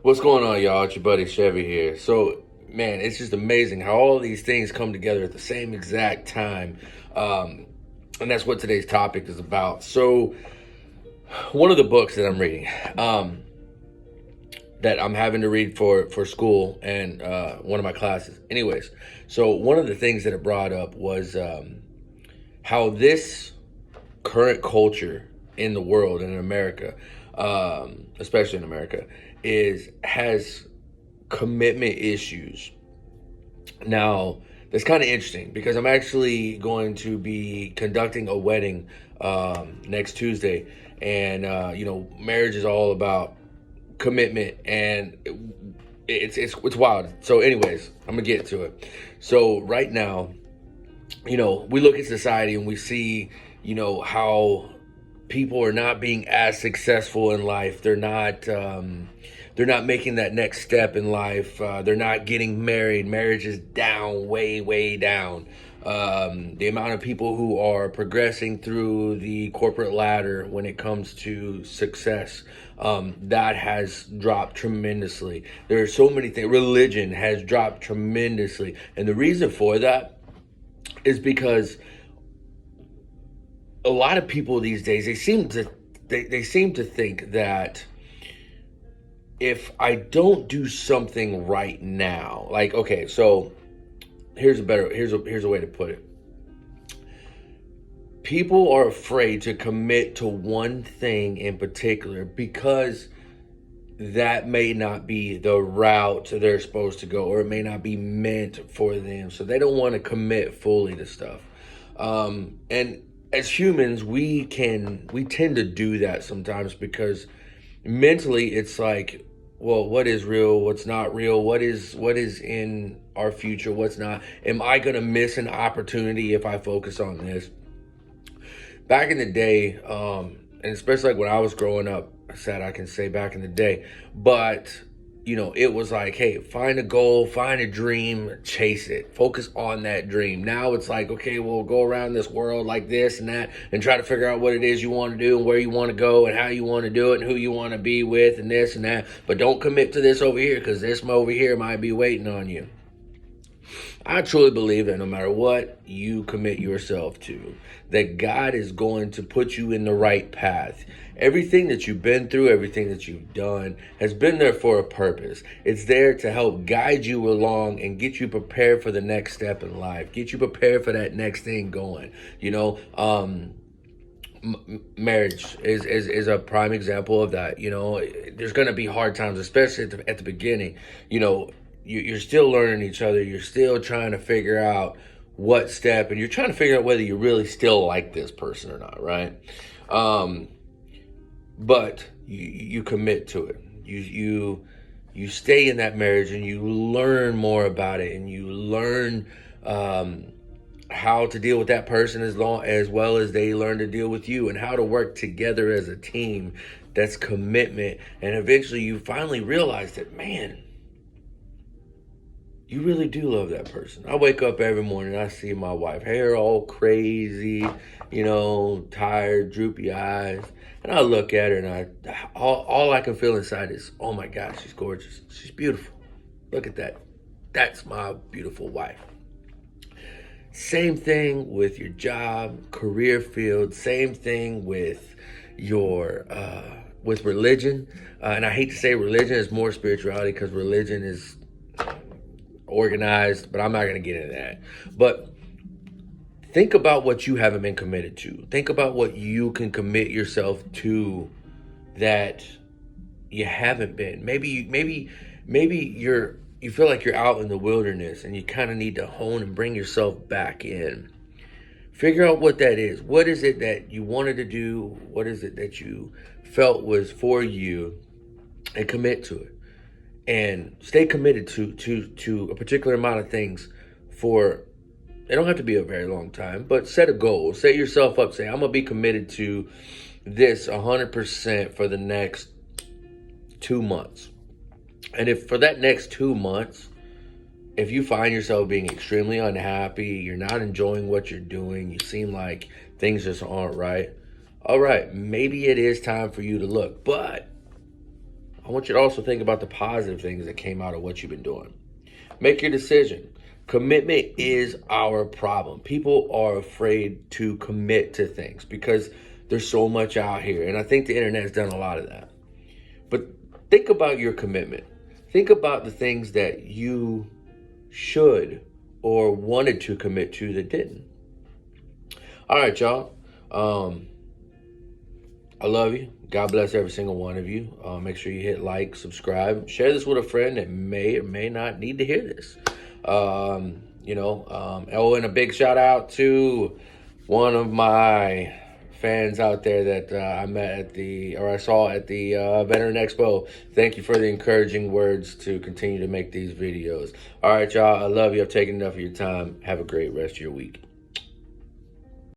What's going on, y'all? It's your buddy Chevy here. So, man, it's just amazing how all these things come together at the same exact time. And that's what today's topic is about. So, one of the books that I'm reading, that I'm having to read for school and one of my classes. Anyways, so one of the things that it brought up was how this current culture in the world and in America, especially in America, has commitment issues. Now, that's kind of interesting because I'm actually going to be conducting a wedding next Tuesday, and marriage is all about commitment, and it's wild. So, anyways, I'm gonna get to it. So, right now, we look at society and we see, how people are not being as successful in life. They're not making that next step in life. They're not getting married. Marriage is down, way, way down. The amount of people who are progressing through the corporate ladder when it comes to success, that has dropped tremendously. There are so many things. Religion has dropped tremendously. And the reason for that is because a lot of people these days, they seem to think that if I don't do something right now, like, okay, so here's a way to put it. People are afraid to commit to one thing in particular because that may not be the route they're supposed to go, or it may not be meant for them. So they don't want to commit fully to stuff. And as humans, we tend to do that sometimes because mentally it's like, well, what is real, what's not real, what is in our future, what's not. Am I going to miss an opportunity if I focus on this? Back in the day, and especially like when I was growing up, I can say back in the day, but it was like, hey, find a goal, find a dream, chase it, focus on that dream. Now it's like, okay, well, go around this world like this and that and try to figure out what it is you want to do and where you want to go and how you want to do it and who you want to be with and this and that. But don't commit to this over here because this over here might be waiting on you. I truly believe that no matter what you commit yourself to, that God is going to put you in the right path. Everything that you've been through, everything that you've done has been there for a purpose. It's there to help guide you along and get you prepared for the next step in life, get you prepared for that next thing going. Marriage is a prime example of that. There's going to be hard times, especially at the beginning. You're still learning each other. You're still trying to figure out what step, and you're trying to figure out whether you really still like this person or not, right? But you commit to it. You stay in that marriage, and you learn more about it, and you learn how to deal with that person as well as they learn to deal with you, and how to work together as a team. That's commitment, and eventually you finally realize that, man, you really do love that person. I wake up every morning, I see my wife, hair all crazy, tired, droopy eyes. And I look at her and all I can feel inside is, oh my God, she's gorgeous. She's beautiful. Look at that. That's my beautiful wife. Same thing with your job, career field, same thing with your, with religion. And I hate to say religion is more spirituality because religion is organized, but I'm not going to get into that. But think about what you haven't been committed to. Think about what you can commit yourself to that you haven't been. Maybe you feel like you're out in the wilderness and you kind of need to hone and bring yourself back in. Figure out what that is. What is it that you wanted to do? What is it that you felt was for you? And commit to it. And stay committed to a particular amount of things for, it don't have to be a very long time, but set a goal. Set yourself up. Say, I'm going to be committed to this 100% for the next 2 months. And if for that next 2 months, if you find yourself being extremely unhappy, you're not enjoying what you're doing, you seem like things just aren't right, all right, maybe it is time for you to look. But I want you to also think about the positive things that came out of what you've been doing. Make your decision. Commitment is our problem. People are afraid to commit to things because there's so much out here. And I think the internet has done a lot of that. But think about your commitment. Think about the things that you should or wanted to commit to that didn't. All right, y'all. I love you. God bless every single one of you. Make sure you hit like, subscribe, share this with a friend that may or may not need to hear this. And a big shout out to one of my fans out there that I saw at the Veteran Expo. Thank you for the encouraging words to continue to make these videos. All right, y'all. I love you. I've taken enough of your time. Have a great rest of your week.